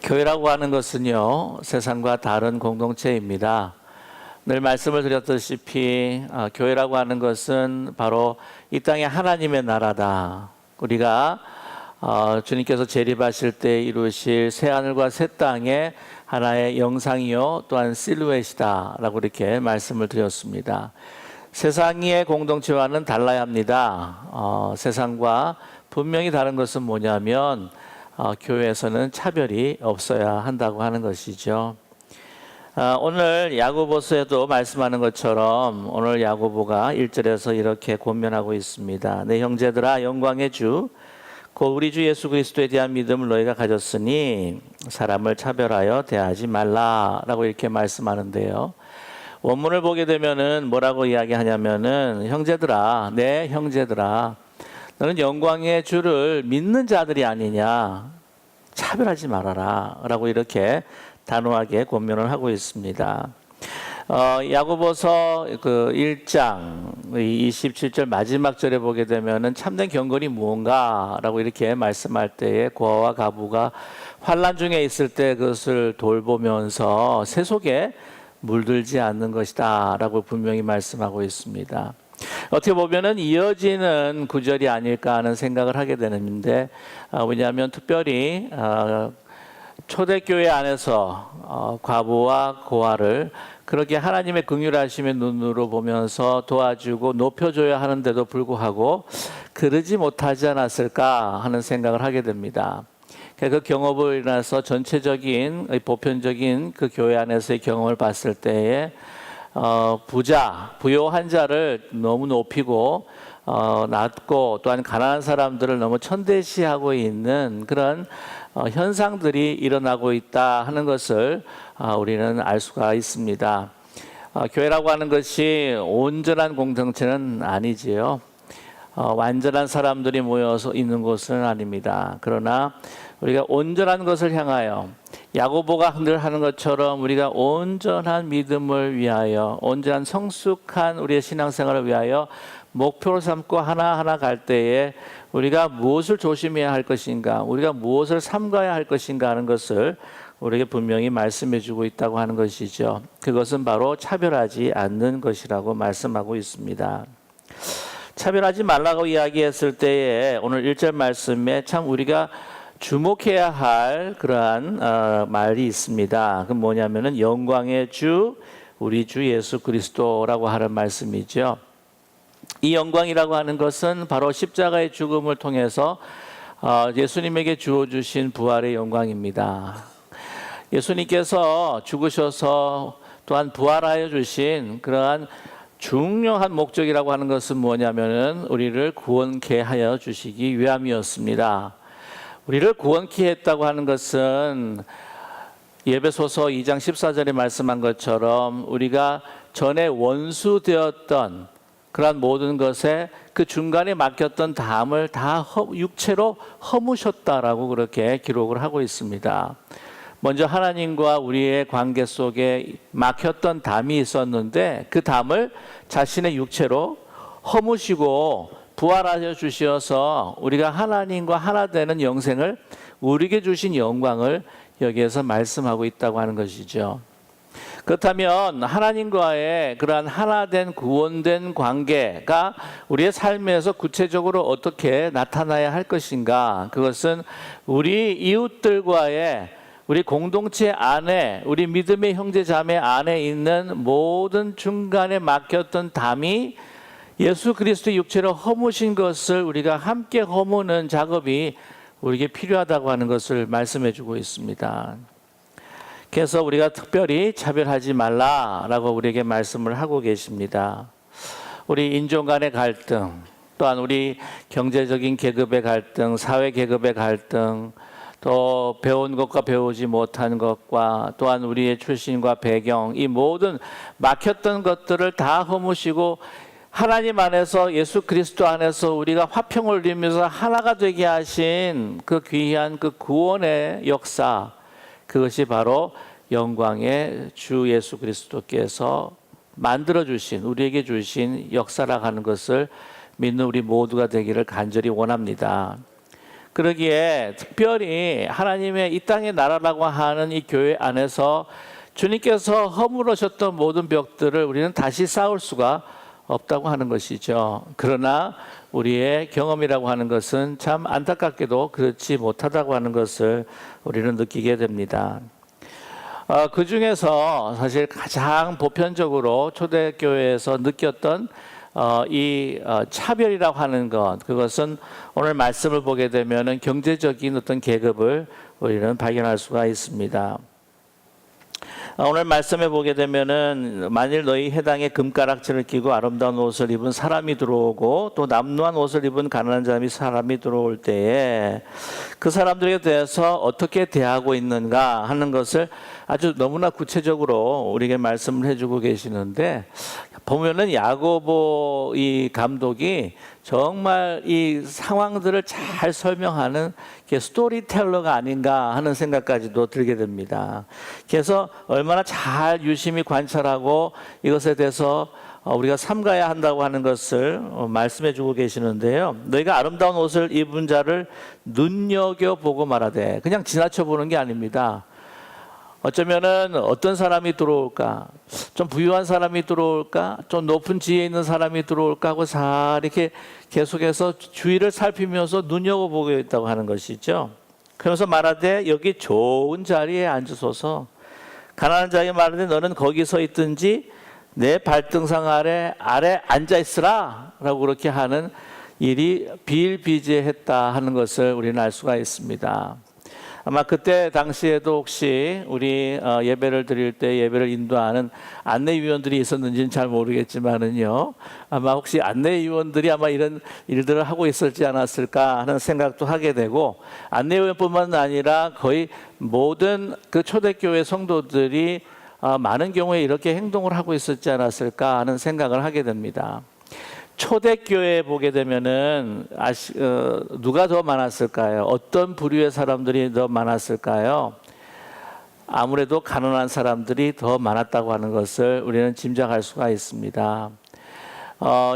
교회라고 하는 것은요, 세상과 다른 공동체입니다. 늘 말씀을 드렸다시피 교회라고 하는 것은 바로 이 땅의 하나님의 나라다. 우리가 주님께서 재림하실 때 이루실 새하늘과 새 땅의 하나의 영상이요 또한 실루엣이다 라고 이렇게 말씀을 드렸습니다. 세상의 공동체와는 달라야 합니다. 세상과 분명히 다른 것은 뭐냐면 교회에서는 차별이 없어야 한다고 하는 것이죠. 오늘 야고보서에도 말씀하는 것처럼 오늘 야고보가 1절에서 이렇게 권면하고 있습니다. 내 형제들아, 영광의 주 곧 우리 주 예수 그리스도에 대한 믿음을 너희가 가졌으니 사람을 차별하여 대하지 말라라고 이렇게 말씀하는데요. 원문을 보게 되면은 뭐라고 이야기하냐면은 형제들아, 내 형제들아, 너는 영광의 주를 믿는 자들이 아니냐, 차별하지 말아라 라고 이렇게 단호하게 권면을 하고 있습니다. 야고보서 1장 27절 마지막 절에 보게 되면은 참된 경건이 무언가라고 이렇게 말씀할 때에 고아와 가부가 환난 중에 있을 때 그것을 돌보면서 새 속에 물들지 않는 것이다 라고 분명히 말씀하고 있습니다. 어떻게 보면은 이어지는 구절이 아닐까 하는 생각을 하게 되는데, 왜냐하면 특별히 초대교회 안에서 과부와 고아를 그렇게 하나님의 긍휼하심의 눈으로 보면서 도와주고 높여줘야 하는데도 불구하고 그러지 못하지 않았을까 하는 생각을 하게 됩니다. 그 경험을 인해서 전체적인 보편적인 그 교회 안에서의 경험을 봤을 때에 부요한 자를 너무 높이고 낮고 또한 가난한 사람들을 너무 천대시하고 있는 그런 현상들이 일어나고 있다 하는 것을 우리는 알 수가 있습니다. 교회라고 하는 것이 온전한 공동체는 아니지요. 완전한 사람들이 모여서 있는 곳은 아닙니다. 그러나 우리가 온전한 것을 향하여 야고보가 늘 하는 것처럼 우리가 온전한 믿음을 위하여, 온전한 성숙한 우리의 신앙생활을 위하여 목표로 삼고 하나하나 갈 때에 우리가 무엇을 조심해야 할 것인가, 우리가 무엇을 삼가야 할 것인가 하는 것을 우리에게 분명히 말씀해 주고 있다고 하는 것이죠. 그것은 바로 차별하지 않는 것이라고 말씀하고 있습니다. 차별하지 말라고 이야기했을 때에 오늘 1절 말씀에 참 우리가 주목해야 할 그러한 말이 있습니다. 그 뭐냐면은 영광의 주, 우리 주 예수 그리스도라고 하는 말씀이죠. 이 영광이라고 하는 것은 바로 십자가의 죽음을 통해서 예수님에게 주어주신 부활의 영광입니다. 예수님께서 죽으셔서 또한 부활하여 주신 그러한 중요한 목적이라고 하는 것은 뭐냐면은 우리를 구원케 하여 주시기 위함이었습니다. 우리를 구원케 했다고 하는 것은 에베소서 2장 14절에 말씀한 것처럼 우리가 전에 원수 되었던 그러한 모든 것에 그 중간에 막혔던 담을 다 육체로 허무셨다라고 그렇게 기록을 하고 있습니다. 먼저 하나님과 우리의 관계 속에 막혔던 담이 있었는데 그 담을 자신의 육체로 허무시고 부활하여 주셔서 우리가 하나님과 하나 되는 영생을, 우리에게 주신 영광을 여기에서 말씀하고 있다고 하는 것이죠. 그렇다면 하나님과의 그러한 하나된 구원된 관계가 우리의 삶에서 구체적으로 어떻게 나타나야 할 것인가? 그것은 우리 이웃들과의, 우리 공동체 안에, 우리 믿음의 형제 자매 안에 있는 모든 중간에 막혔던 담이 예수 그리스도의 육체로 허무신 것을 우리가 함께 허무는 작업이 우리에게 필요하다고 하는 것을 말씀해 주고 있습니다. 그래서 우리가 특별히 차별하지 말라라고 우리에게 말씀을 하고 계십니다. 우리 인종 간의 갈등, 또한 우리 경제적인 계급의 갈등, 사회 계급의 갈등, 또 배운 것과 배우지 못한 것과 또한 우리의 출신과 배경, 이 모든 막혔던 것들을 다 허무시고 하나님 안에서, 예수 그리스도 안에서 우리가 화평을 누리면서 하나가 되게 하신 그 귀한 그 구원의 역사, 그것이 바로 영광의 주 예수 그리스도께서 만들어주신, 우리에게 주신 역사라고 하는 것을 믿는 우리 모두가 되기를 간절히 원합니다. 그러기에 특별히 하나님의 이 땅의 나라라고 하는 이 교회 안에서 주님께서 허물으셨던 모든 벽들을 우리는 다시 쌓을 수가 없다고 하는 것이죠. 그러나 우리의 경험이라고 하는 것은 참 안타깝게도 그렇지 못하다고 하는 것을 우리는 느끼게 됩니다. 그 중에서 사실 가장 보편적으로 초대교회에서 느꼈던 이 차별이라고 하는 것, 그것은 오늘 말씀을 보게 되면은 경제적인 어떤 계급을 우리는 발견할 수가 있습니다. 오늘 말씀에 보게 되면은 만일 너희 회당에 금가락지를 끼고 아름다운 옷을 입은 사람이 들어오고 또 남루한 옷을 입은 가난한 사람이 들어올 때에 그 사람들에 대해서 어떻게 대하고 있는가 하는 것을 아주 너무나 구체적으로 우리에게 말씀을 해주고 계시는데, 보면은 야고보 이 감독이 정말 이 상황들을 잘 설명하는 스토리텔러가 아닌가 하는 생각까지도 들게 됩니다. 그래서 얼마나 잘 유심히 관찰하고 이것에 대해서 우리가 삼가야 한다고 하는 것을 말씀해 주고 계시는데요. 너희가 아름다운 옷을 입은 자를 눈여겨보고 말하되, 그냥 지나쳐 보는 게 아닙니다. 어쩌면은 어떤 사람이 들어올까, 좀 부유한 사람이 들어올까, 좀 높은 지위에 있는 사람이 들어올까 하고 잘 이렇게 계속해서 주위를 살피면서 눈여겨보고 있다고 하는 것이죠. 그러면서 말하되 여기 좋은 자리에 앉으소서. 가난한 자에게 말하되 너는 거기 서 있든지 내 발등상 아래 앉아 있으라 라고 그렇게 하는 일이 비일비재했다 하는 것을 우리는 알 수가 있습니다. 아마 그때 당시에도 혹시 우리 예배를 드릴 때 예배를 인도하는 안내위원들이 있었는지는 잘 모르겠지만은요, 아마 혹시 안내위원들이 아마 이런 일들을 하고 있었지 않았을까 하는 생각도 하게 되고, 안내위원뿐만 아니라 거의 모든 그 초대교회 성도들이 많은 경우에 이렇게 행동을 하고 있었지 않았을까 하는 생각을 하게 됩니다. 초대교회에 보게 되면은 누가 더 많았을까요? 어떤 부류의 사람들이 더 많았을까요? 아무래도 가난한 사람들이 더 많았다고 하는 것을 우리는 짐작할 수가 있습니다.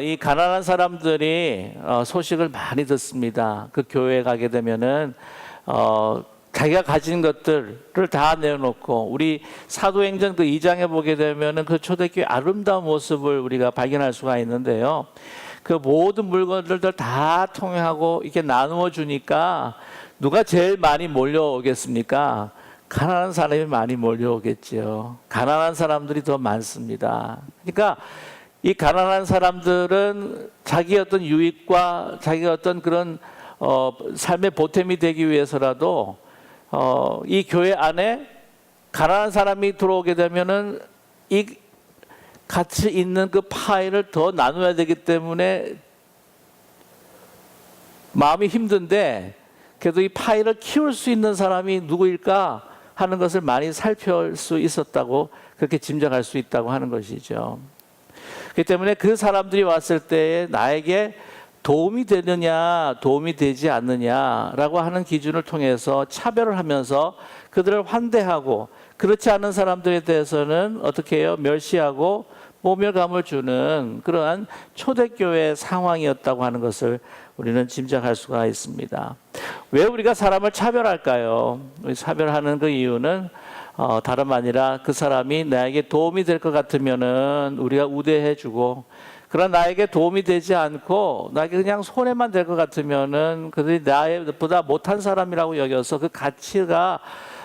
이 가난한 사람들이 소식을 많이 듣습니다. 그 교회에 가게 되면은 자기가 가진 것들을 다 내어놓고, 우리 사도행전 그 2장에 보게 되면은 그 초대교회 아름다운 모습을 우리가 발견할 수가 있는데요. 그 모든 물건들을 다 통용하고 이렇게 나누어 주니까 누가 제일 많이 몰려오겠습니까? 가난한 사람이 많이 몰려오겠죠. 가난한 사람들이 더 많습니다. 그러니까 이 가난한 사람들은 자기의 어떤 유익과 자기의 어떤 그런 삶의 보탬이 되기 위해서라도 이 교회 안에 가난한 사람이 들어오게 되면은 이 같이 있는 그 파일을 더 나눠야 되기 때문에 마음이 힘든데, 그래도 이 파일을 키울 수 있는 사람이 누구일까 하는 것을 많이 살펴볼 수 있었다고, 그렇게 짐작할 수 있다고 하는 것이죠. 그렇기 때문에 그 사람들이 왔을 때 나에게 도움이 되느냐 도움이 되지 않느냐라고 하는 기준을 통해서 차별을 하면서 그들을 환대하고, 그렇지 않은 사람들에 대해서는 어떻게 해요? 멸시하고 모멸감을 주는 그러한 초대교회 상황이었다고 하는 것을 우리는 짐작할 수가 있습니다. 왜 우리가 사람을 차별할까요? 차별하는 그 이유는 다름 아니라 그 사람이 나에게 도움이 될 것 같으면은 우리가 우대해주고, 그러나 나에게 도움이 되지 않고 나에게 그냥 손해만 될 것 같으면은 그들이 나보다 못한 사람이라고 여겨서, 그 가치가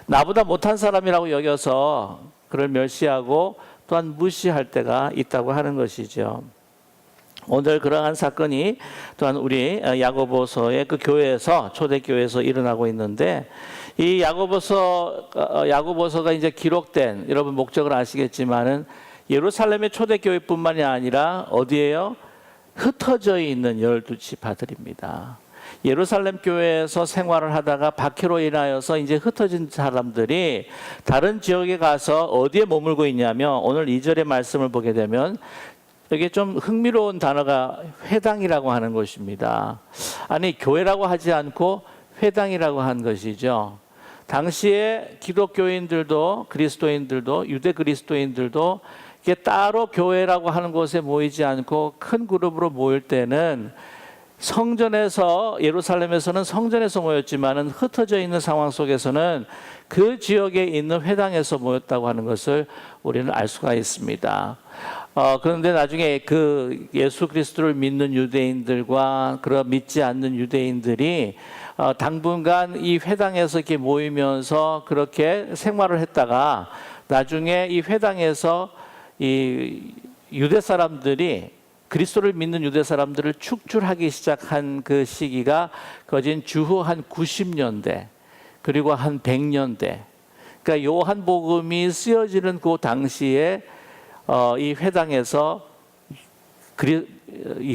나보다 못한 사람이라고 여겨서 그를 멸시하고 또한 무시할 때가 있다고 하는 것이죠. 오늘 그러한 사건이 또한 우리 야고보서의 그 교회에서, 초대교회에서 일어나고 있는데, 이 야고보서가 이제 기록된, 여러분 목적을 아시겠지만은 예루살렘의 초대교회뿐만이 아니라 어디에요? 흩어져 있는 12지파들입니다. 예루살렘 교회에서 생활을 하다가 박해로 인하여서 이제 흩어진 사람들이 다른 지역에 가서 어디에 머물고 있냐면, 오늘 2절의 말씀을 보게 되면 여기 좀 흥미로운 단어가 회당이라고 하는 것입니다. 아니, 교회라고 하지 않고 회당이라고 한 것이죠. 당시에 기독교인들도 그리스도인들도 유대 그리스도인들도 이게 따로 교회라고 하는 곳에 모이지 않고 큰 그룹으로 모일 때는 성전에서 예루살렘에서는 성전에서 모였지만은 흩어져 있는 상황 속에서는 그 지역에 있는 회당에서 모였다고 하는 것을 우리는 알 수가 있습니다. 그런데 나중에 그 예수 그리스도를 믿는 유대인들과 그런 믿지 않는 유대인들이 당분간 이 회당에서 이렇게 모이면서 그렇게 생활을 했다가 나중에 이 회당에서 이 유대 사람들이 그리스도를 믿는 유대 사람들을 축출하기 시작한 그 시기가 거진 주후 한 90년대 그리고 한 100년대, 그러니까 요한복음이 쓰여지는 그 당시에 이 회당에서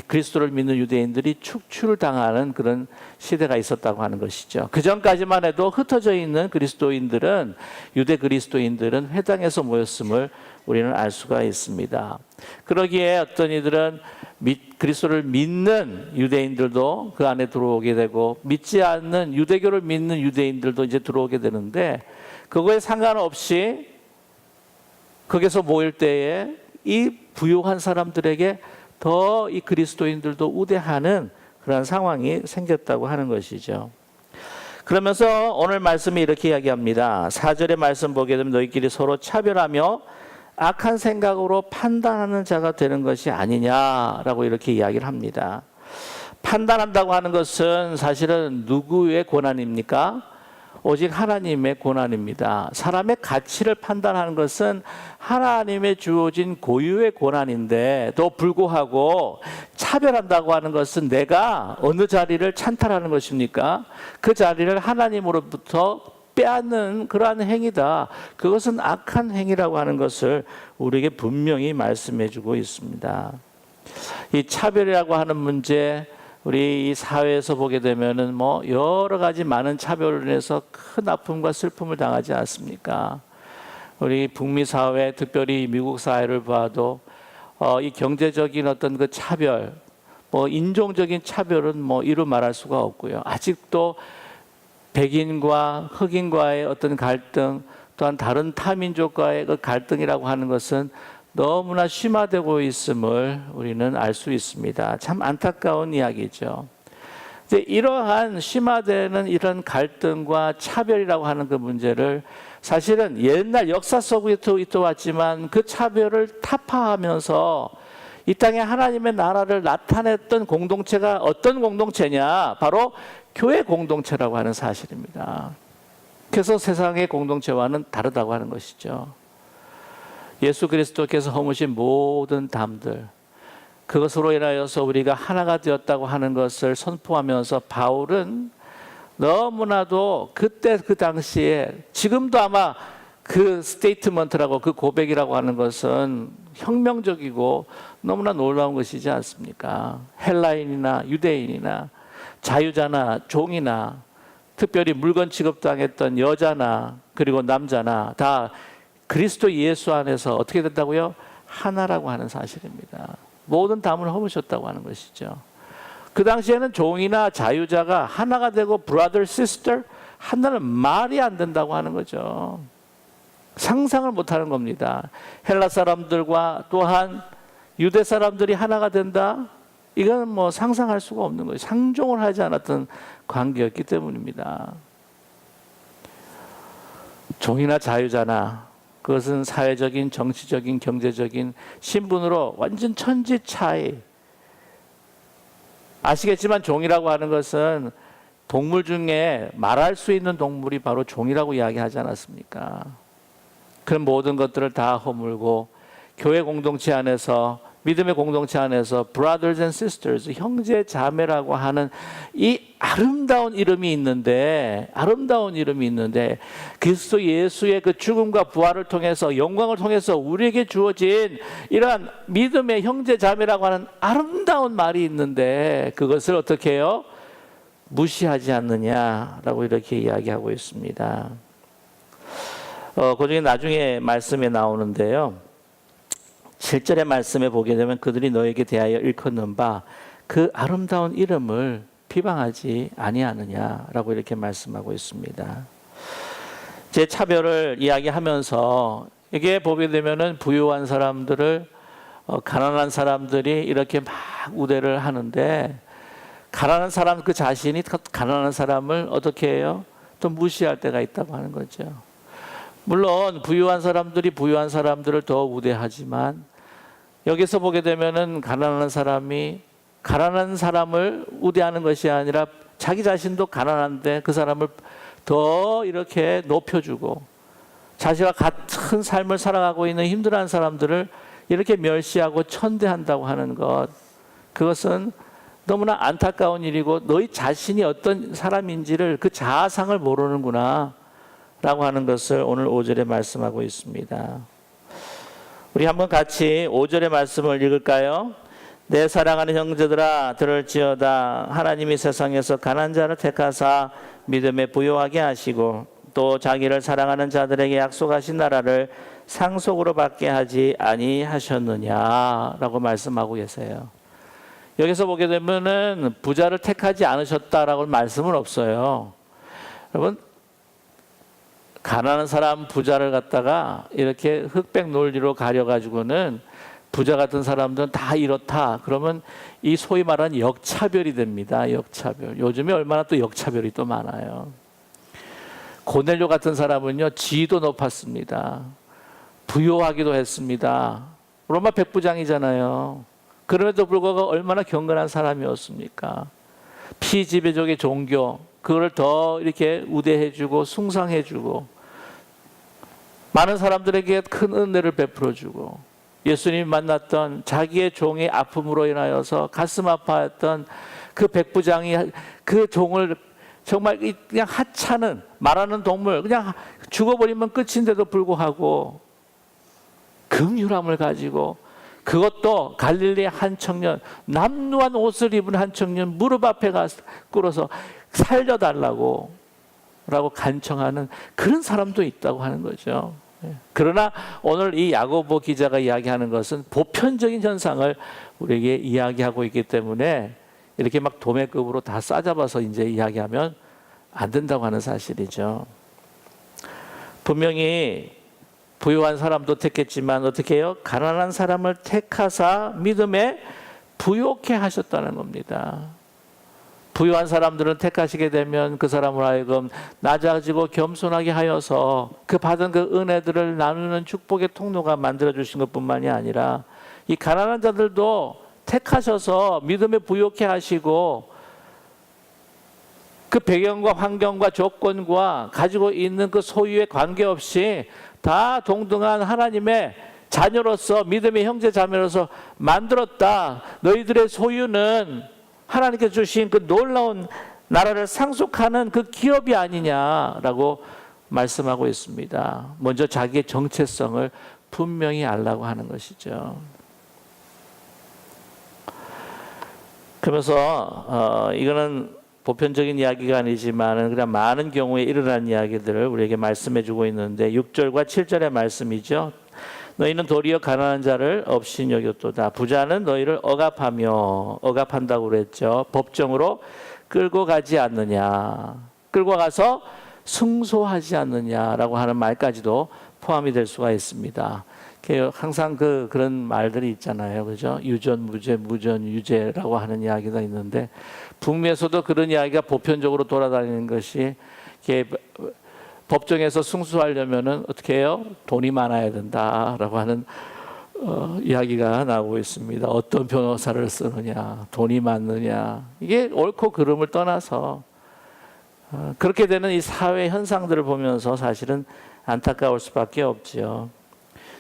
그리스도를 믿는 유대인들이 축출당하는 그런 시대가 있었다고 하는 것이죠. 그 전까지만 해도 흩어져 있는 그리스도인들은, 유대 그리스도인들은 회당에서 모였음을 우리는 알 수가 있습니다. 그러기에 어떤 이들은 그리스도를 믿는 유대인들도 그 안에 들어오게 되고 믿지 않는 유대교를 믿는 유대인들도 이제 들어오게 되는데, 그거에 상관없이 거기서 모일 때에 이 부유한 사람들에게 더 이 그리스도인들도 우대하는 그런 상황이 생겼다고 하는 것이죠. 그러면서 오늘 말씀이 이렇게 이야기합니다. 4절의 말씀 보게 되면 너희끼리 서로 차별하며 악한 생각으로 판단하는 자가 되는 것이 아니냐라고 이렇게 이야기를 합니다. 판단한다고 하는 것은 사실은 누구의 권한입니까? 오직 하나님의 권한입니다. 사람의 가치를 판단하는 것은 하나님의 주어진 고유의 권한인데도 불구하고 차별한다고 하는 것은 내가 어느 자리를 찬탈하는 것입니까? 그 자리를 하나님으로부터 빼앗는 그러한 행위다. 그것은 악한 행위라고 하는 것을 우리에게 분명히 말씀해 주고 있습니다. 이 차별이라고 하는 문제, 우리 이 사회에서 보게 되면은 뭐 여러 가지 많은 차별로 인해서 큰 아픔과 슬픔을 당하지 않습니까? 우리 북미 사회, 특별히 미국 사회를 봐도 이 경제적인 어떤 그 차별, 뭐 인종적인 차별은 뭐 이루 말할 수가 없고요. 아직도 백인과 흑인과의 어떤 갈등, 또한 다른 타민족과의 그 갈등이라고 하는 것은 너무나 심화되고 있음을 우리는 알 수 있습니다. 참 안타까운 이야기죠. 이제 이러한 심화되는 이런 갈등과 차별이라고 하는 그 문제를 사실은 옛날 역사 속에도 왔지만 그 차별을 타파하면서 이 땅에 하나님의 나라를 나타냈던 공동체가 어떤 공동체냐? 바로 교회 공동체라고 하는 사실입니다. 그래서 세상의 공동체와는 다르다고 하는 것이죠. 예수 그리스도께서 허무신 모든 담들, 그것으로 인하여서 우리가 하나가 되었다고 하는 것을 선포하면서 바울은 너무나도 그때 그 당시에, 지금도 아마 그 스테이트먼트라고, 그 고백이라고 하는 것은 혁명적이고 너무나 놀라운 것이지 않습니까? 헬라인이나 유대인이나 자유자나 종이나 특별히 물건 취급당했던 여자나 그리고 남자나 다 그리스도 예수 안에서 어떻게 된다고요? 하나라고 하는 사실입니다. 모든 담을 허무셨다고 하는 것이죠. 그 당시에는 종이나 자유자가 하나가 되고 brother, sister 한다는 말이 안 된다고 하는 거죠. 상상을 못하는 겁니다. 헬라 사람들과 또한 유대 사람들이 하나가 된다? 이건 뭐 상상할 수가 없는 거예요. 상종을 하지 않았던 관계였기 때문입니다. 종이나 자유자나 그것은 사회적인, 정치적인, 경제적인 신분으로 완전 천지 차이. 아시겠지만 종이라고 하는 것은 동물 중에 말할 수 있는 동물이 바로 종이라고 이야기하지 않았습니까? 그런 모든 것들을 다 허물고 교회 공동체 안에서, 믿음의 공동체 안에서 brothers and sisters, 형제 자매라고 하는 이 아름다운 이름이 있는데 그리스도 예수의 그 죽음과 부활을 통해서, 영광을 통해서 우리에게 주어진 이러한 믿음의 형제 자매라고 하는 아름다운 말이 있는데 그것을 어떻게 해요? 무시하지 않느냐라고 이렇게 이야기하고 있습니다. 그 중에 나중에 말씀에 나오는데요, 7절의 말씀에 보게 되면 그들이 너에게 대하여 일컫는 바 그 아름다운 이름을 비방하지 아니하느냐라고 이렇게 말씀하고 있습니다. 제 차별을 이야기하면서 이게 보게 되면은 부유한 사람들을 가난한 사람들이 이렇게 막 우대를 하는데, 가난한 사람 그 자신이 가난한 사람을 어떻게 해요? 또 무시할 때가 있다고 하는 거죠. 물론 부유한 사람들이 부유한 사람들을 더 우대하지만 여기서 보게 되면은 가난한 사람이 가난한 사람을 우대하는 것이 아니라 자기 자신도 가난한데 그 사람을 더 이렇게 높여주고 자신과 같은 삶을 살아가고 있는 힘들어하는 사람들을 이렇게 멸시하고 천대한다고 하는 것, 그것은 너무나 안타까운 일이고 너희 자신이 어떤 사람인지를 그 자아상을 모르는구나 라고 하는 것을 오늘 5절에 말씀하고 있습니다. 우리 한번 같이 5절의 말씀을 읽을까요? 내 사랑하는 형제들아 들을지어다. 하나님이 세상에서 가난한 자를 택하사 믿음에 부요하게 하시고 또 자기를 사랑하는 자들에게 약속하신 나라를 상속으로 받게 하지 아니하셨느냐라고 말씀하고 계세요. 여기서 보게 되면은 부자를 택하지 않으셨다라고 말씀은 없어요. 여러분, 가난한 사람 부자를 갖다가 이렇게 흑백 논리로 가려가지고는 부자 같은 사람들은 다 이렇다. 그러면 이 소위 말하는 역차별이 됩니다. 역차별. 요즘에 얼마나 또 역차별이 또 많아요. 고넬료 같은 사람은요, 지위도 높았습니다. 부유하기도 했습니다. 로마 백부장이잖아요. 그럼에도 불구하고 얼마나 경건한 사람이었습니까? 피지배족의 종교, 그걸 더 이렇게 우대해주고 숭상해주고 많은 사람들에게 큰 은혜를 베풀어주고 예수님이 만났던 자기의 종의 아픔으로 인하여서 가슴 아파했던 그 백부장이 그 종을 정말 그냥 하찮은 말하는 동물, 그냥 죽어버리면 끝인데도 불구하고 긍휼함을 가지고 그것도 갈릴리 한 청년, 남루한 옷을 입은 한 청년 무릎 앞에 가서 꿇어서 살려달라고 라고 간청하는 그런 사람도 있다고 하는 거죠. 그러나 오늘 이 야고보 기자가 이야기하는 것은 보편적인 현상을 우리에게 이야기하고 있기 때문에 이렇게 막 도매급으로 다 싸잡아서 이제 이야기하면 안 된다고 하는 사실이죠. 분명히 부유한 사람도 택했지만 어떻게 해요? 가난한 사람을 택하사 믿음에 부요케 하셨다는 겁니다. 부유한 사람들은 택하시게 되면 그 사람을 하여금 낮아지고 겸손하게 하여서 그 받은 그 은혜들을 나누는 축복의 통로가 만들어 주신 것뿐만이 아니라 이 가난한 자들도 택하셔서 믿음에 부요케 하시고 그 배경과 환경과 조건과 가지고 있는 그 소유에 관계없이 다 동등한 하나님의 자녀로서 믿음의 형제 자매로서 만들었다. 너희들의 소유는 하나님께서 주신 그 놀라운 나라를 상속하는 그 기업이 아니냐라고 말씀하고 있습니다. 먼저 자기의 정체성을 분명히 알라고 하는 것이죠. 그러면서 이거는 보편적인 이야기가 아니지만 그냥 많은 경우에 일어난 이야기들을 우리에게 말씀해 주고 있는데 6절과 7절의 말씀이죠. 너희는 도리어 가난한 자를 업신 여겼도다. 부자는 너희를 억압한다고 그랬죠. 법정으로 끌고 가지 않느냐. 끌고 가서 승소하지 않느냐라고 하는 말까지도 포함이 될 수가 있습니다. 항상 그런 말들이 있잖아요. 그죠? 유전, 무죄, 무전, 유죄라고 하는 이야기가 있는데 북미에서도 그런 이야기가 보편적으로 돌아다니는 것이 법정에서 승소하려면은 어떻게 해요? 돈이 많아야 된다라고 하는 이야기가 나오고 있습니다. 어떤 변호사를 쓰느냐, 돈이 많느냐, 이게 옳고 그름을 떠나서 그렇게 되는 이 사회 현상들을 보면서 사실은 안타까울 수밖에 없지요.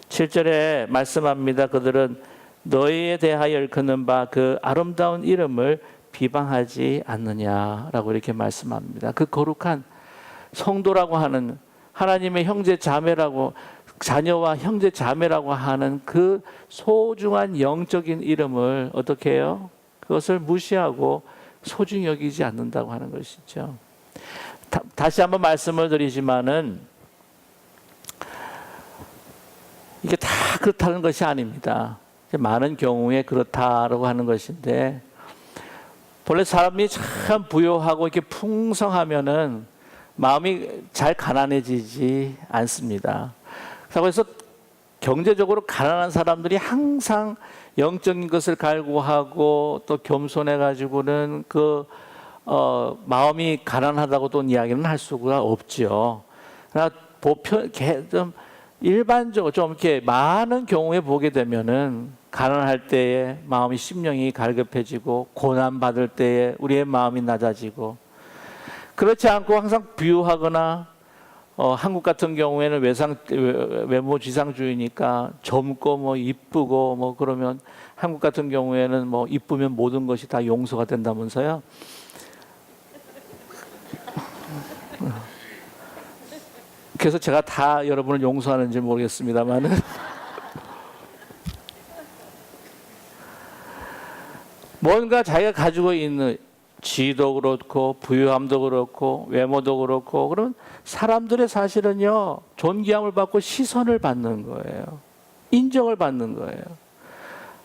7절에 말씀합니다. 그들은 너희에 대하여 일컫는 바 그 아름다운 이름을 비방하지 않느냐라고 이렇게 말씀합니다. 그 거룩한 성도라고 하는 하나님의 형제 자매라고 자녀와 형제 자매라고 하는 그 소중한 영적인 이름을 어떻게 해요? 그것을 무시하고 소중히 여기지 않는다고 하는 것이죠. 다시 한번 말씀을 드리지만은 이게 다 그렇다는 것이 아닙니다. 많은 경우에 그렇다라고 하는 것인데 본래 사람이 참 부유하고 이렇게 풍성하면은 마음이 잘 가난해지지 않습니다. 그래서 경제적으로 가난한 사람들이 항상 영적인 것을 갈구하고 또 겸손해 가지고는 마음이 가난하다고 또 이야기는 할 수가 없죠. 그러나 좀 일반적으로 좀 이렇게 많은 경우에 보게 되면은 가난할 때에 마음이 심령이 갈급해지고 고난 받을 때에 우리의 마음이 낮아지고, 그렇지 않고 항상 부유하거나 한국 같은 경우에는 외모 지상주의니까 젊고 뭐 이쁘고 뭐 그러면 한국 같은 경우에는 뭐 이쁘면 모든 것이 다 용서가 된다면서요. 그래서 제가 다 여러분을 용서하는지 모르겠습니다만은 뭔가 자기가 가지고 있는 지도 그렇고 부유함도 그렇고 외모도 그렇고 그러면 사람들의 사실은요 존귀함을 받고 시선을 받는 거예요. 인정을 받는 거예요.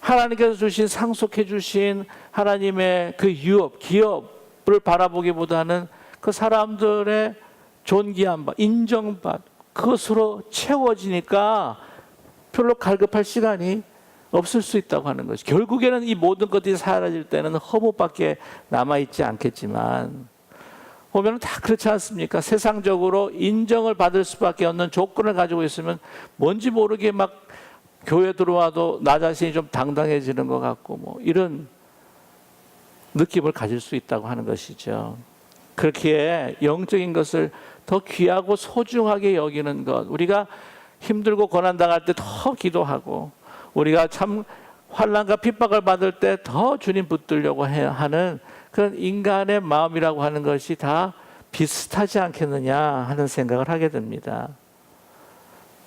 하나님께서 주신 상속해 주신 하나님의 그 유업, 기업을 바라보기보다는 그 사람들의 존귀함, 인정받 그것으로 채워지니까 별로 갈급할 시간이 없을 수 있다고 하는 것이, 결국에는 이 모든 것들이 사라질 때는 허무밖에 남아있지 않겠지만 보면 다 그렇지 않습니까? 세상적으로 인정을 받을 수밖에 없는 조건을 가지고 있으면 뭔지 모르게 막 교회 들어와도 나 자신이 좀 당당해지는 것 같고 뭐 이런 느낌을 가질 수 있다고 하는 것이죠. 그렇기에 영적인 것을 더 귀하고 소중하게 여기는 것, 우리가 힘들고 고난당할 때 더 기도하고 우리가 참 환난과 핍박을 받을 때 더 주님 붙들려고 하는 그런 인간의 마음이라고 하는 것이 다 비슷하지 않겠느냐 하는 생각을 하게 됩니다.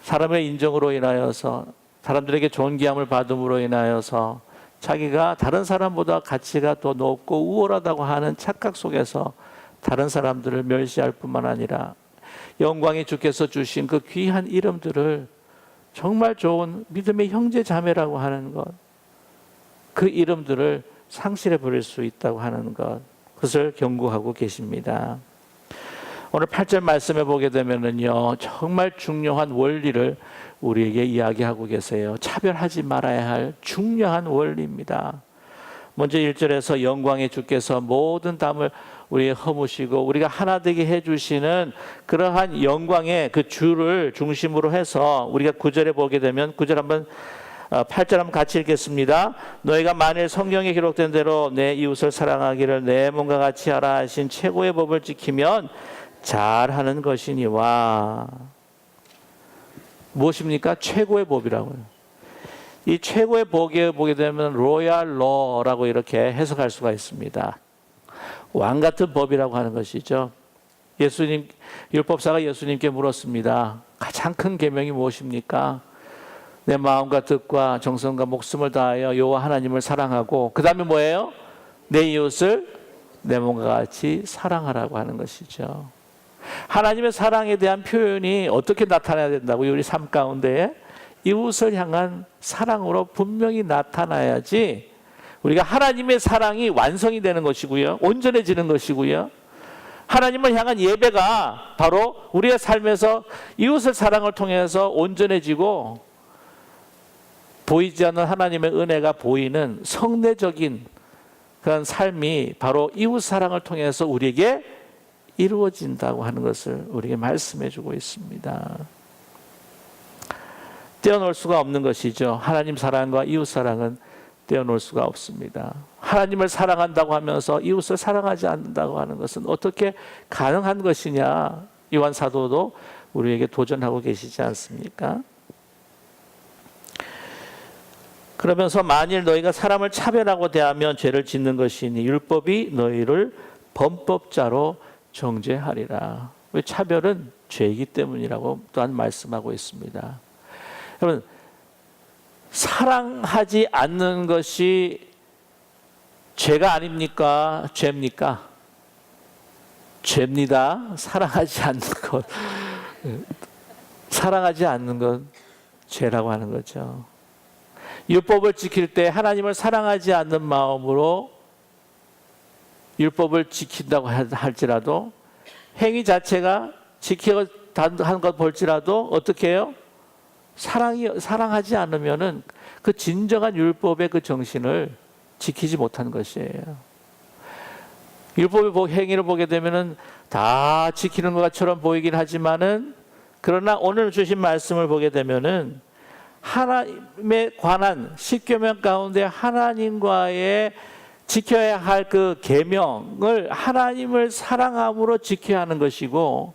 사람의 인정으로 인하여서, 사람들에게 존귀함을 받음으로 인하여서 자기가 다른 사람보다 가치가 더 높고 우월하다고 하는 착각 속에서 다른 사람들을 멸시할 뿐만 아니라 영광의 주께서 주신 그 귀한 이름들을, 정말 좋은 믿음의 형제 자매라고 하는 것, 그 이름들을 상실해 버릴 수 있다고 하는 것, 그것을 경고하고 계십니다. 오늘 8절 말씀에 보게 되면은요 정말 중요한 원리를 우리에게 이야기하고 계세요. 차별하지 말아야 할 중요한 원리입니다. 먼저 1절에서 영광의 주께서 모든 담을 우리의 허무시고 우리가 하나 되게 해주시는 그러한 영광의 그 주를 중심으로 해서 우리가 9절에 보게 되면 9절 한번 8절 한번 같이 읽겠습니다. 너희가 만일 성경에 기록된 대로 내 이웃을 사랑하기를 내 몸과 같이 하라 하신 최고의 법을 지키면 잘하는 것이니와. 무엇입니까? 최고의 법이라고요. 이 최고의 법에 보게 되면 로얄 러라고 이렇게 해석할 수가 있습니다. 왕 같은 법이라고 하는 것이죠. 예수님, 율법사가 예수님께 물었습니다. 가장 큰 계명이 무엇입니까? 내 마음과 뜻과 정성과 목숨을 다하여 여호와 하나님을 사랑하고, 그 다음에 뭐예요? 내 이웃을 내 몸과 같이 사랑하라고 하는 것이죠. 하나님의 사랑에 대한 표현이 어떻게 나타나야 된다고요? 우리 삶 가운데에 이웃을 향한 사랑으로 분명히 나타나야지 우리가 하나님의 사랑이 완성이 되는 것이고요, 온전해지는 것이고요, 하나님을 향한 예배가 바로 우리의 삶에서 이웃을 사랑을 통해서 온전해지고 보이지 않는 하나님의 은혜가 보이는 성례적인 그런 삶이 바로 이웃 사랑을 통해서 우리에게 이루어진다고 하는 것을 우리에게 말씀해 주고 있습니다. 떼어놓을 수가 없는 것이죠. 하나님 사랑과 이웃 사랑은 떼어놓을 수가 없습니다. 하나님을 사랑한다고 하면서 이웃을 사랑하지 않는다고 하는 것은 어떻게 가능한 것이냐, 요한 사도도 우리에게 도전하고 계시지 않습니까? 그러면서 만일 너희가 사람을 차별하고 대하면 죄를 짓는 것이니 율법이 너희를 범법자로 정죄하리라. 왜? 차별은 죄이기 때문이라고 또한 말씀하고 있습니다. 여러분, 사랑하지 않는 것이 죄가 아닙니까? 죄입니까? 죄입니다. 사랑하지 않는 것, 사랑하지 않는 건 죄라고 하는 거죠. 율법을 지킬 때 하나님을 사랑하지 않는 마음으로 율법을 지킨다고 할지라도 행위 자체가 지키고 한 것 볼지라도 어떻게 해요? 사랑하지 않으면은 그 진정한 율법의 그 정신을 지키지 못한 것이에요. 율법의 행위를 보게 되면은 다 지키는 것처럼 보이긴 하지만은, 그러나 오늘 주신 말씀을 보게 되면은 하나님에 관한 십계명 가운데 하나님과의 지켜야 할 그 계명을 하나님을 사랑함으로 지켜야 하는 것이고,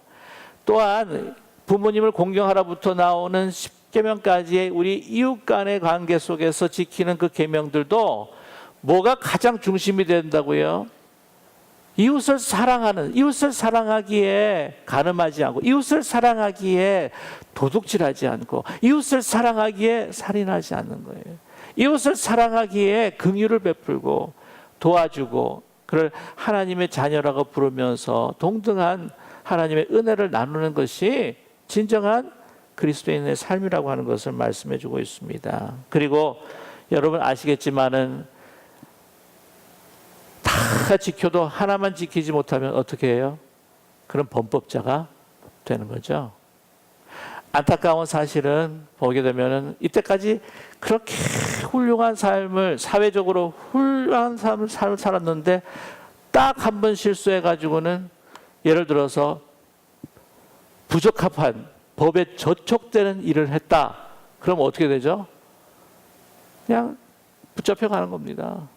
또한 부모님을 공경하라부터 나오는 십계명까지의 우리 이웃 간의 관계 속에서 지키는 그 계명들도 뭐가 가장 중심이 된다고요? 이웃을 사랑하는, 이웃을 사랑하기에 간음하지 않고, 이웃을 사랑하기에 도둑질하지 않고, 이웃을 사랑하기에 살인하지 않는 거예요. 이웃을 사랑하기에 긍휼을 베풀고 도와주고, 그를 하나님의 자녀라고 부르면서 동등한 하나님의 은혜를 나누는 것이 진정한 그리스도인의 삶이라고 하는 것을 말씀해 주고 있습니다. 그리고 여러분 아시겠지만은 다 지켜도 하나만 지키지 못하면 어떻게 해요? 그런 범법자가 되는 거죠. 안타까운 사실은 보게 되면은 이때까지 그렇게 훌륭한 삶을, 사회적으로 훌륭한 삶을 살았는데 딱 한 번 실수해 가지고는, 예를 들어서 부적합한 법에 저촉되는 일을 했다. 그럼 어떻게 되죠? 그냥 붙잡혀 가는 겁니다.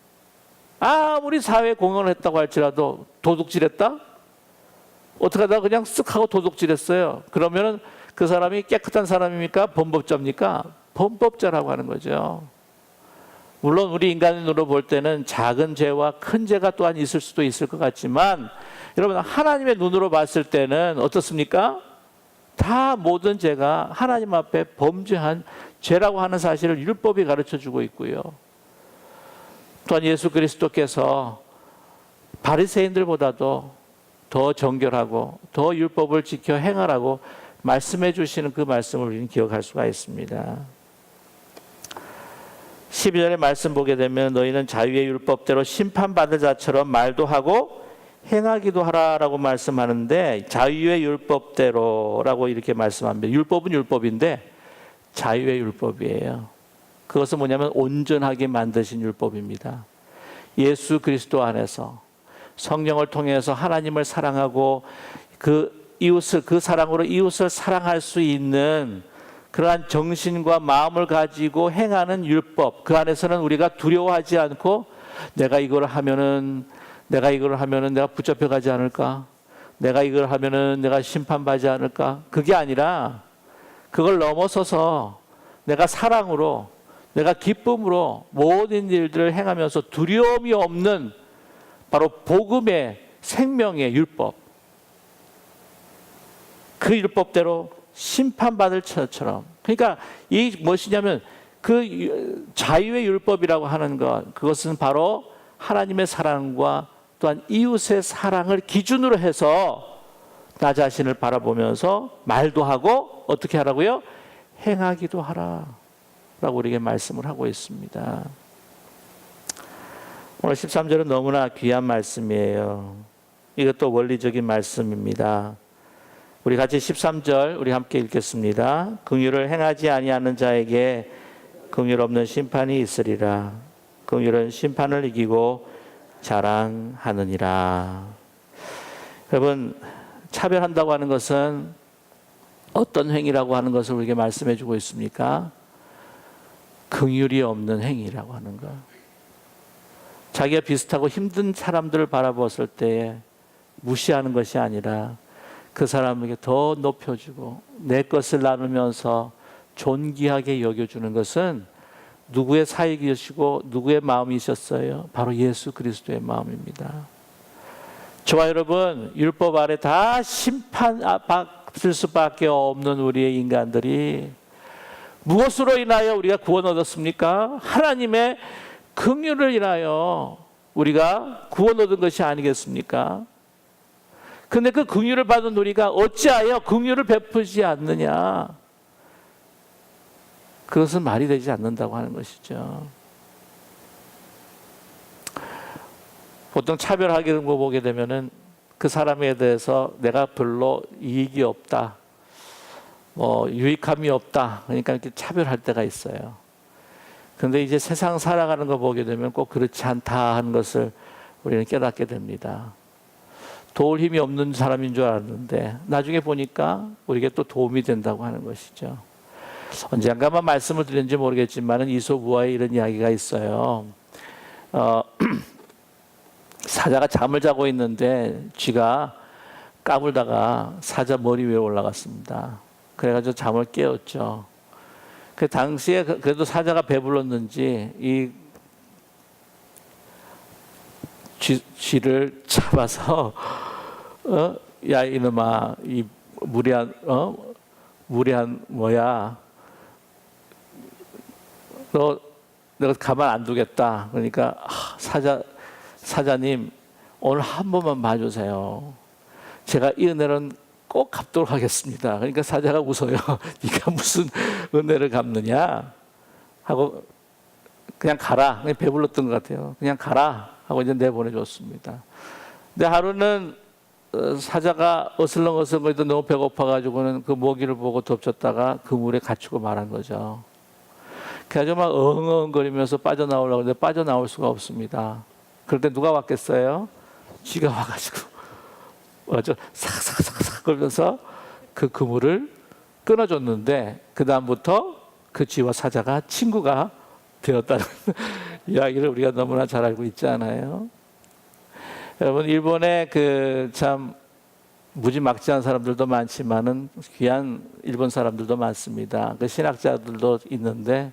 아무리 사회에 공헌을 했다고 할지라도 도둑질했다? 어떻게 하다가 그냥 쓱 하고 도둑질했어요. 그러면은 그 사람이 깨끗한 사람입니까? 범법자입니까? 범법자라고 하는 거죠. 물론 우리 인간의 눈으로 볼 때는 작은 죄와 큰 죄가 또한 있을 수도 있을 것 같지만, 여러분 하나님의 눈으로 봤을 때는 어떻습니까? 다 모든 죄가 하나님 앞에 범죄한 죄라고 하는 사실을 율법이 가르쳐주고 있고요. 또한 예수 그리스도께서 바리새인들보다도 더 정결하고 더 율법을 지켜 행하라고 말씀해 주시는 그 말씀을 우리는 기억할 수가 있습니다. 12절의 말씀 보게 되면 너희는 자유의 율법대로 심판받을 자처럼 말도 하고 행하기도 하라라고 말씀하는데, 자유의 율법대로라고 이렇게 말씀합니다. 율법은 율법인데 자유의 율법이에요. 그것은 뭐냐면 온전하게 만드신 율법입니다. 예수 그리스도 안에서 성령을 통해서 하나님을 사랑하고 그 이웃을, 그 사랑으로 이웃을 사랑할 수 있는 그러한 정신과 마음을 가지고 행하는 율법, 그 안에서는 우리가 두려워하지 않고 내가 이걸 하면은 내가 붙잡혀 가지 않을까? 내가 이걸 하면은 내가 심판받지 않을까? 그게 아니라 그걸 넘어서서 내가 사랑으로, 내가 기쁨으로 모든 일들을 행하면서 두려움이 없는 바로 복음의 생명의 율법, 그 율법대로 심판받을 처처럼. 그러니까 이 무엇이냐면 그 자유의 율법이라고 하는 것, 그것은 바로 하나님의 사랑과 또한 이웃의 사랑을 기준으로 해서 나 자신을 바라보면서 말도 하고 어떻게 하라고요? 행하기도 하라 라고 우리에게 말씀을 하고 있습니다. 오늘 13절은 너무나 귀한 말씀이에요. 이것도 원리적인 말씀입니다. 우리 같이 13절 우리 함께 읽겠습니다. 긍휼을 행하지 아니하는 자에게 긍휼 없는 심판이 있으리라. 긍휼은 심판을 이기고 자랑하느니라. 여러분, 차별한다고 하는 것은 어떤 행위라고 하는 것을 우리에게 말씀해 주고 있습니까? 긍휼이 없는 행위라고 하는 것. 자기가 비슷하고 힘든 사람들을 바라보았을 때 무시하는 것이 아니라 그 사람에게 더 높여주고 내 것을 나누면서 존귀하게 여겨주는 것은 누구의 사역이시고 누구의 마음이셨어요? 바로 예수 그리스도의 마음입니다. 저와 여러분, 율법 아래 다 심판받을 수밖에 없는 우리의 인간들이 무엇으로 인하여 우리가 구원 얻었습니까? 하나님의 긍휼을 인하여 우리가 구원 얻은 것이 아니겠습니까? 근데 그 긍휼을 받은 우리가 어찌하여 긍휼을 베푸지 않느냐? 그것은 말이 되지 않는다고 하는 것이죠. 보통 차별하는 거 보게 되면은 그 사람에 대해서 내가 별로 이익이 없다, 뭐 유익함이 없다. 그러니까 이렇게 차별할 때가 있어요. 그런데 이제 세상 살아가는 거 보게 되면 꼭 그렇지 않다 하는 것을 우리는 깨닫게 됩니다. 도울 힘이 없는 사람인 줄 알았는데 나중에 보니까 우리에게 또 도움이 된다고 하는 것이죠. 언젠가만 말씀을 드렸는지 모르겠지만 이솝우화에 이런 이야기가 있어요. 사자가 잠을 자고 있는데 쥐가 까불다가 사자 머리 위에 올라갔습니다. 그래가지고 잠을 깨웠죠. 그 당시에 그래도 사자가 배불렀는지 이 쥐를 잡아서 야 이놈아 이 무례한 뭐야 너 내가 가만 안 두겠다. 그러니까 사자님 오늘 한 번만 봐주세요. 제가 이 은혜는 꼭 갚도록 하겠습니다. 그러니까 사자가 웃어요. 네가 무슨 은혜를 갚느냐 하고 그냥 가라. 그냥 배불렀던 것 같아요. 그냥 가라 하고 이제 내보내줬습니다. 근데 하루는 사자가 어슬렁어슬렁거리도 너무 배고파가지고는 그 모기를 보고 덮쳤다가 그 물에 갇히고 말한 거죠. 그래가지고 막 엉엉거리면서 빠져나오려고 하는데 빠져나올 수가 없습니다. 그럴 때 누가 왔겠어요? 쥐가 와가지고 맞아 삭삭삭삭 걸면서 그 그물을 끊어줬는데 그 다음부터 그 쥐와 사자가 친구가 되었다는 이야기를 우리가 너무나 잘 알고 있잖아요. 여러분 일본에 그 참 무지막지한 사람들도 많지만은 귀한 일본 사람들도 많습니다. 그 신학자들도 있는데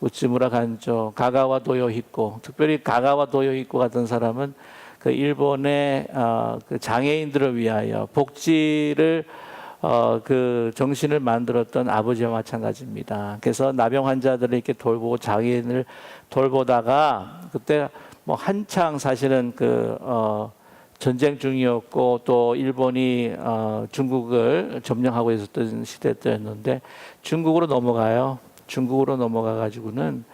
우찌무라 간조, 가가와 도요히코, 특별히 가가와 도요히코 같은 사람은 그 일본의 그 장애인들을 위하여 복지를 그 정신을 만들었던 아버지와 마찬가지입니다. 그래서 나병 환자들을 이렇게 돌보고 장애인을 돌보다가 그때 뭐 한창 사실은 그 전쟁 중이었고 또 일본이 중국을 점령하고 있었던 시대였는데 중국으로 넘어가요. 중국으로 넘어가 가지고는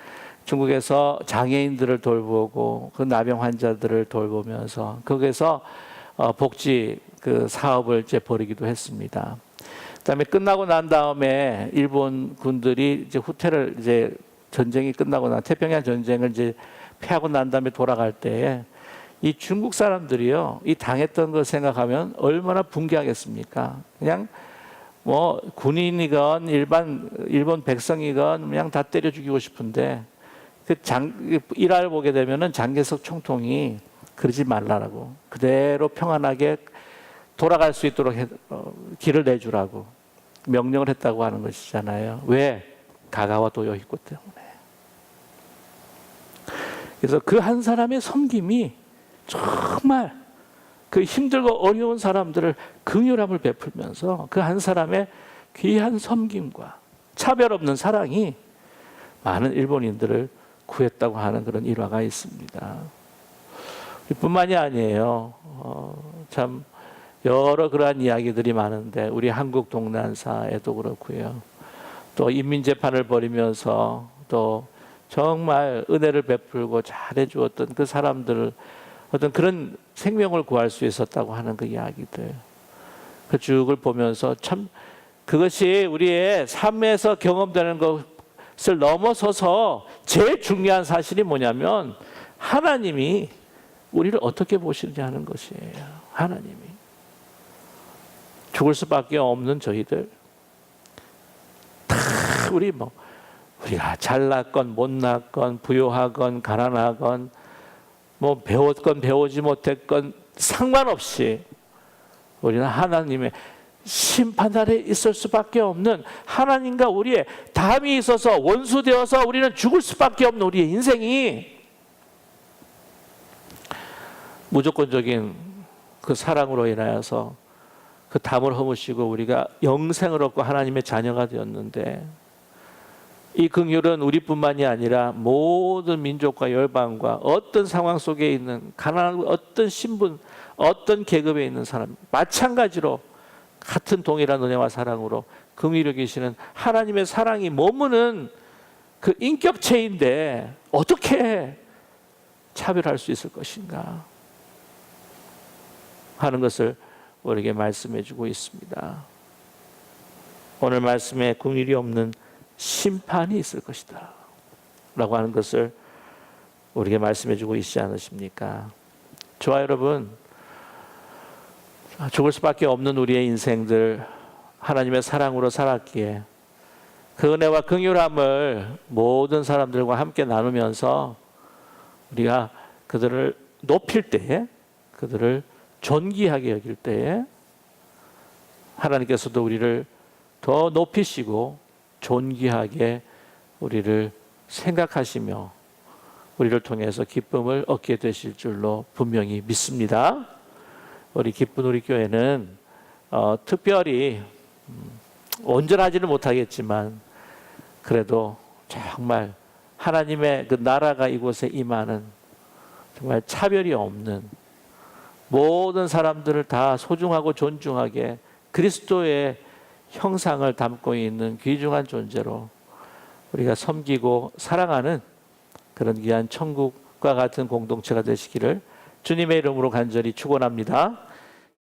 중국에서 장애인들을 돌보고 그 나병 환자들을 돌보면서 거기서 복지 그 사업을 이제 벌이기도 했습니다. 그다음에 끝나고 난 다음에 일본 군들이 이제 후퇴를 이제 전쟁이 끝나고 난 태평양 전쟁을 이제 패하고 난 다음에 돌아갈 때에 이 중국 사람들이요, 이 당했던 걸 생각하면 얼마나 분개하겠습니까? 그냥 뭐 군인이건 일본 백성이건 그냥 다 때려 죽이고 싶은데 그 일화를 보게 되면은 장개석 총통이 그러지 말라라고 그대로 평안하게 돌아갈 수 있도록 길을 내주라고 명령을 했다고 하는 것이잖아요. 왜? 가가와 도요히코 때문에. 그래서 그 한 사람의 섬김이 정말 그 힘들고 어려운 사람들을 긍휼함을 베풀면서 그 한 사람의 귀한 섬김과 차별 없는 사랑이 많은 일본인들을 구했다고 하는 그런 일화가 있습니다. 뿐만이 아니에요. 참 여러 그러한 이야기들이 많은데 우리 한국 동난사에도 그렇고요. 또 인민재판을 벌이면서 또 정말 은혜를 베풀고 잘해 주었던 그 사람들을 어떤 그런 생명을 구할 수 있었다고 하는 그 이야기들. 그 쭉을 보면서 참 그것이 우리의 삶에서 경험되는 것을 넘어서서 제일 중요한 사실이 뭐냐면 하나님이 우리를 어떻게 보시느냐 하는 것이에요. 하나님이. 죽을 수밖에 없는 저희들. 다 우리가 잘났건 못났건 부유하건 가난하건 뭐 배웠건 배우지 못했건 상관없이 우리는 하나님의 심판 아래 있을 수밖에 없는 하나님과 우리의 담이 있어서 원수되어서 우리는 죽을 수밖에 없는 우리의 인생이 무조건적인 그 사랑으로 인하여서 그 담을 허무시고 우리가 영생을 얻고 하나님의 자녀가 되었는데 이 긍휼은 우리뿐만이 아니라 모든 민족과 열방과 어떤 상황 속에 있는 가난한 어떤 신분, 어떤 계급에 있는 사람 마찬가지로 같은 동일한 은혜와 사랑으로 긍휼히 여기시는 하나님의 사랑이 머무는 그 인격체인데 어떻게 차별할 수 있을 것인가 하는 것을 우리에게 말씀해 주고 있습니다. 오늘 말씀에 긍휼이 없는 심판이 있을 것이다 라고 하는 것을 우리에게 말씀해 주고 있지 않으십니까? 저와 여러분, 죽을 수밖에 없는 우리의 인생들 하나님의 사랑으로 살았기에 그 은혜와 긍휼함을 모든 사람들과 함께 나누면서 우리가 그들을 높일 때에, 그들을 존귀하게 여길 때에 하나님께서도 우리를 더 높이시고 존귀하게 우리를 생각하시며 우리를 통해서 기쁨을 얻게 되실 줄로 분명히 믿습니다. 우리 기쁜 우리 교회는 특별히 온전하지는 못하겠지만 그래도 정말 하나님의 그 나라가 이곳에 임하는 정말 차별이 없는 모든 사람들을 다 소중하고 존중하게 그리스도의 형상을 담고 있는 귀중한 존재로 우리가 섬기고 사랑하는 그런 귀한 천국과 같은 공동체가 되시기를 주님의 이름으로 간절히 축원합니다.